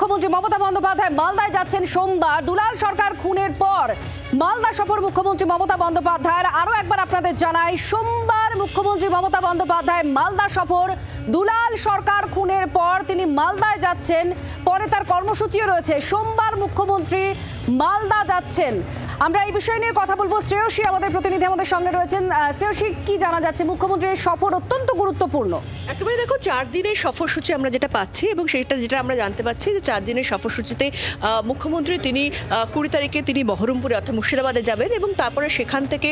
মুখ্যমন্ত্রী মমতা বন্দ্যোপাধ্যায় মালদায় যাচ্ছেন সোমবার। দুলাল সরকার খুনের পর মালদা সফর মুখ্যমন্ত্রী মমতা বন্দ্যোপাধ্যায়ের। আরো একবার আপনাদের জানাই, সোমবার মুখ্যমন্ত্রী মমতা বন্দ্যোপাধ্যায় মালদা সফর। দুলাল সরকার খুনের পর তিনি মালদায় যাচ্ছেন, পরে তার কর্মসূচিও রয়েছে। সোমবার মুখ্যমন্ত্রী মালদা যাচ্ছেন। আমরা এই বিষয় নিয়ে কথা বলবো। শ্রেয়সী আমাদের প্রতিনিধি আমাদের সঙ্গে রয়েছেন। শ্রেয়সী, কি জানা যাচ্ছে? মুখ্যমন্ত্রীর সফর অত্যন্ত গুরুত্বপূর্ণ। একেবারে দেখো, 4 দিনের সফরসূচি আমরা যেটা পাচ্ছি, এবং যেটা আমরা জানতে পাচ্ছি যে 4 দিনের সফরসূচিতে মুখ্যমন্ত্রী তিনি 20 তারিখে তিনি বহরমপুরে অর্থাৎ মুর্শিদাবাদে যাবেন, এবং তারপরে সেখান থেকে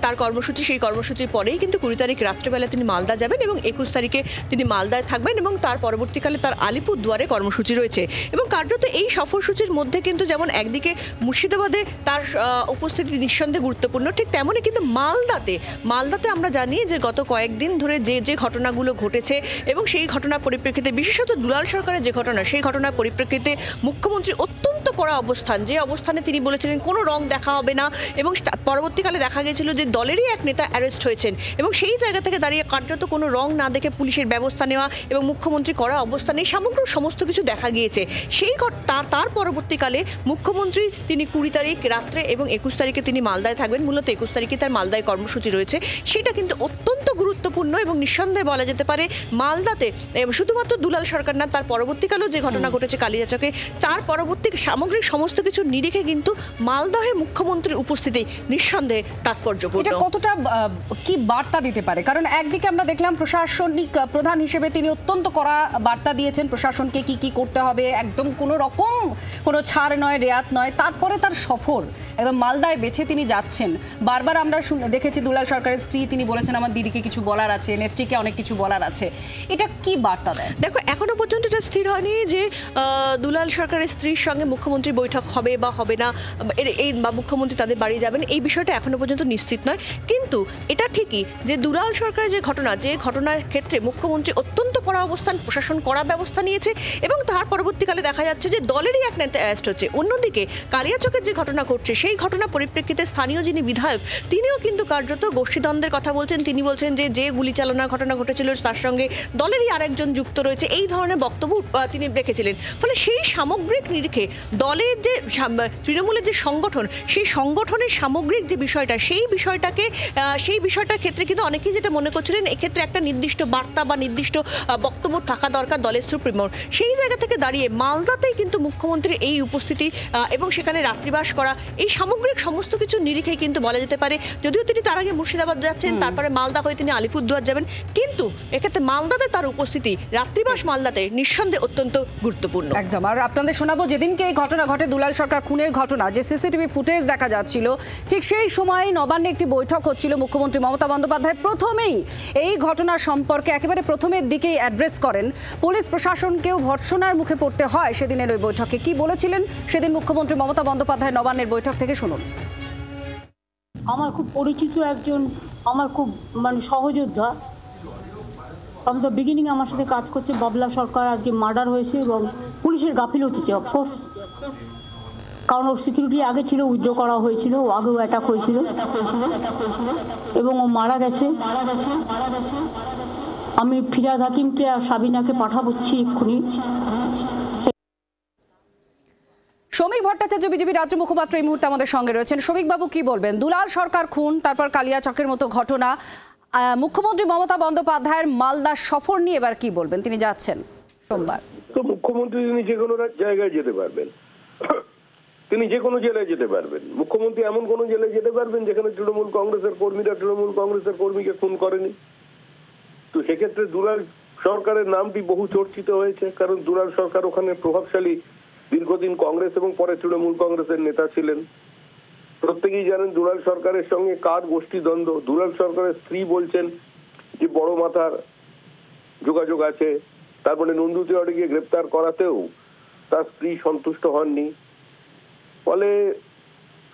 তার কর্মসূচি, সেই কর্মসূচির পরেই কিন্তু 20 তারিখ রাত্রেবেলা তিনি মালদা যাবেন, এবং 21 তারিখে তিনি মালদায় থাকবেন, এবং তার পরবর্তীকালে তার আলিপুরদুয়ারে কর্মসূচি রয়েছে। এবং কার্যত এই সফরসূচির মধ্যে কিন্তু যেমন একদিকে মুর্শিদাবাদে তার উপস্থিতি নিঃসন্দেহে গুরুত্বপূর্ণ, ঠিক তেমনই কিন্তু মালদাতে আমরা জানি যে গত কয়েকদিন ধরে যে ঘটনাগুলো ঘটেছে, এবং সেই ঘটনার পরিপ্রেক্ষিতে, বিশেষত দুলাল সরকারের যে ঘটনা, সেই ঘটনার পরিপ্রেক্ষিতে মুখ্যমন্ত্রী অত্যন্ত কড়া অবস্থান, যে অবস্থানে তিনি বলেছিলেন কোনো রং দেখা হবে না, এবং পরবর্তীকালে দেখা গেছিল যে দলেরই এক নেতা অ্যারেস্ট হয়েছেন, এবং সেই জায়গা থেকে দাঁড়িয়ে কার্যত কোনো রং না দেখে পুলিশের ব্যবস্থা নেওয়া এবং মুখ্যমন্ত্রী কড়া অবস্থানে সমস্ত কিছু দেখা গিয়েছে। তার পরবর্তীকালে মুখ্যমন্ত্রী তিনি 20 তারিখ রাত্রে এবং 21 তারিখে তিনি মালদায় থাকবেন। মূলত 21 তারিখে তার মালদায় কর্মসূচি রয়েছে। সেটা কিন্তু অত্যন্ত গুরুত্বপূর্ণ, এবং নিঃসন্দেহে বলা যেতে পারে মালদাতে শুধুমাত্র দুলাল সরকার না, তার পরবর্তীকালেও যে ঘটনা ঘটেছে কালিয়াচকে, তার পরবর্তী সামগ্রিক সমস্ত কিছু নিরিখে কিন্তু মালদহে মুখ্যমন্ত্রীর উপস্থিতি নিঃসন্দেহে তাৎপর্যপূর্ণ। এটা কতটা কি বার্তা দিতে পারে? কারণ একদিকে আমরা দেখলাম প্রশাসনিক প্রধান হিসেবে তিনি অত্যন্ত কড়া বার্তা দিয়েছেন প্রশাসনকে কি করতে হবে, একদম কোনো রকম কোনো ছাড় নয়, রেয়াত নয়। তারপরে তার সফর একদম মালদায় বেছে তিনি যাচ্ছেন। বারবার আমরা দেখেছি দুলাল সরকারের স্ত্রী তিনি বলেছেন আমার দিদিকে কিছু বলার আছে, নেত্রীকে অনেক কিছু বলার আছে। এটা কি বার্তা দেয়? দেখো, এখনো পর্যন্ত এটা স্থির হয়নি যে দুলাল সরকারের স্ত্রীর সঙ্গে মুখ্যমন্ত্রী বৈঠক হবে বা হবে না, বা মুখ্যমন্ত্রী তাদের বাড়ি যাবেন, এই বিষয়টা এখনো পর্যন্ত নিশ্চিত নয়। কিন্তু এটা ঠিকই যে দুলাল সরকারের যে ঘটনার ক্ষেত্রে মুখ্যমন্ত্রী অত্যন্ত কড়া অবস্থান, প্রশাসন কড়া ব্যবস্থা নিয়েছে, এবং তার পরবর্তীকালে দেখা যাচ্ছে যে দলেরই এক নেতা অ্যারেস্ট হচ্ছে। অন্যদিকে কালিয়াচকের যে ঘটনা ঘটছে, সেই ঘটনা পরিপ্রেক্ষিতে স্থানীয় যিনি বিধায়ক, তিনিও কিন্তু কার্যত গোষ্ঠীদ্বন্দ্বের কথা বলছেন। তিনি বলছেন যে গুলি চালনার ঘটনা ঘটেছিল তার সঙ্গে দলেরই আরেকজন যুক্ত রয়েছে, এই ধরনের বক্তব্য তিনি রেখেছিলেন। ফলে সেই সামগ্রিক নিরিখে দলের যে তৃণমূলের যে সংগঠন, সেই সংগঠনের সামগ্রিক যে বিষয়টা, সেই বিষয়টার ক্ষেত্রে কিন্তু অনেকেই যেটা মনে করছিলেন এক্ষেত্রে একটা নির্দিষ্ট বার্তা বা নির্দিষ্ট বক্তব্য থাকা দরকার দলের সুপ্রিমোর। সেই জায়গা থেকে দাঁড়িয়ে মালদাতেই কিন্তু মুখ্যমন্ত্রীর এই উপস্থিতি এবং সেখানে রাত্রিবাস করা, এই সামগ্রিক সমস্ত কিছু নিরিখেই কিন্তু বলা যেতে পারে, যদিও তিনি তার আগে মুর্শিদাবাদ যাচ্ছেন, তারপরে মালদা হয়ে তিনি আলিপুরদুয়ার যাবেন, কিন্তু এক্ষেত্রে মালদাতে তার উপস্থিতি, রাত্রিবাস মালদাতে নিঃসন্দেহে অত্যন্ত গুরুত্বপূর্ণ। একদম। আর আপনাদের শোনাবো, যেদিনকে এই ঘটনা ঘটে দুলাল সরকার খুনের ঘটনা, যে সিসিটিভি ফুটেজ দেখা যাচ্ছিল, ঠিক সেই সময় নবান্নে একটি বৈঠক হচ্ছিল। মুখ্যমন্ত্রী মমতা বন্দ্যোপাধ্যায় প্রথমেই এই ঘটনা সম্পর্কে একেবারে প্রথমের দিকেই অ্যাড্রেস করেন। পুলিশ প্রশাসনকেও ভর্ৎসনার মুখে পড়তে হয় সেদিনের ওই বৈঠকে। কি বলেছিলেন সেদিন মুখ্যমন্ত্রী মমতা বন্দ্যোপাধ্যায় নবান্নের বৈঠক থেকে শুনুন। আমার খুব পরিচিত একজন, আমার খুব সহযোদ্ধা, ফ্রম দ্য বিগিনিং আমার সাথে কাজ করছে, বাবলা সরকার, আজকে মার্ডার হয়েছে, এবং পুলিশের গাফিলতিতে, অফকোর্স, কারণ ওর সিকিউরিটি আগে ছিল, উইথড্র করা হয়েছিল, আগেও অ্যাটাক হয়েছিল, এবং ও মারা গেছে। আমি ফিরাদ হাকিমকে আর সাবিনাকে পাঠাবচ্ছি এক্ষুনি। শ্রমিক ভট্টাচার্য বিজেপি রাজ্য মুখপাত্র এই মুহূর্তে আমাদের সঙ্গে রয়েছেন। শ্রমিক বাবু, কি বলবেন? দুলাল সরকার খুন, তারপর কালিয়াচকের মতো ঘটনা, মুখ্যমন্ত্রী মমতা বন্দ্যোপাধ্যায়ের মালদা সফর নিয়ে এবার কি বলবেন? তিনি যাচ্ছেন সোমবার। তো মুখ্যমন্ত্রী তিনি যে কোনো জায়গায় যেতে পারবেন, তিনি যে কোনো জেলায় যেতে পারবেন। মুখ্যমন্ত্রী এমন কোনো জেলায় যেতে পারবেন যেখানে তৃণমূল কংগ্রেসের কর্মীকে খুন করেনি। তো সেক্ষেত্রে দুলাল সরকারের নামটি বহু চর্চিত হয়েছে, কারণ দুলাল সরকার ওখানে প্রভাবশালী, দীর্ঘদিন কংগ্রেস এবং পরে তৃণমূল কংগ্রেসের নেতা ছিলেন। প্রত্যেকেই জানেন দুলাল সরকারের সঙ্গে কার গোষ্ঠী দ্বন্দ্ব। দুলাল সরকারের স্ত্রী বলছেন যে বড় মাথার যোগাযোগ আছে। তারপরে নন্দু তিওয়ারিকে গ্রেপ্তার করাতেও তার স্ত্রী সন্তুষ্ট হননি। ফলে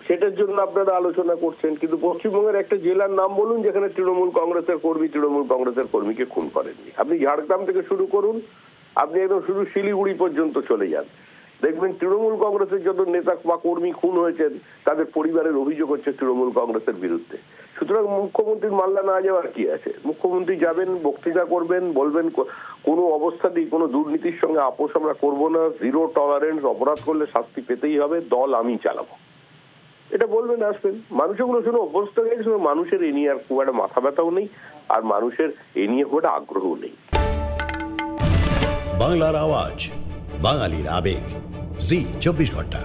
সেটার জন্য আপনারা আলোচনা করছেন, কিন্তু পশ্চিমবঙ্গের একটা জেলার নাম বলুন যেখানে তৃণমূল কংগ্রেসের কর্মীকে খুন করেননি। আপনি ঝাড়গ্রাম থেকে শুরু করুন, আপনি একদম শুধু শিলিগুড়ি পর্যন্ত চলে যান, দেখবেন তৃণমূল কংগ্রেসের যত নেতা বা কর্মী খুন হয়েছেন তাদের পরিবারের অভিযোগ হচ্ছে তৃণমূল কংগ্রেসের বিরুদ্ধে। সুতরাং মুখ্যমন্ত্রীর মাল্লা না যাওয়ার কি আছে? মুখ্যমন্ত্রী যাবেন, বক্তৃতা করবেন, বলবেন কোনো অবস্থাতেই কোনো দুর্নীতির সঙ্গে আপোষ আমরা করবো না, জিরো টলারেন্স, অপরাধ করলে শাস্তি পেতেই হবে, দল আমি চালাবো, এটা বলবেন, আসবেন। মানুষ এগুলো শুনে অভ্যস্ত হয়ে গেছে, মানুষের এ নিয়ে আর খুব একটা মাথা ব্যথাও নেই, আর মানুষের এ নিয়ে খুব একটা আগ্রহও নেই। বাংলার আওয়াজ, বাঙালির আবেগ, জি 24 ঘন্টা।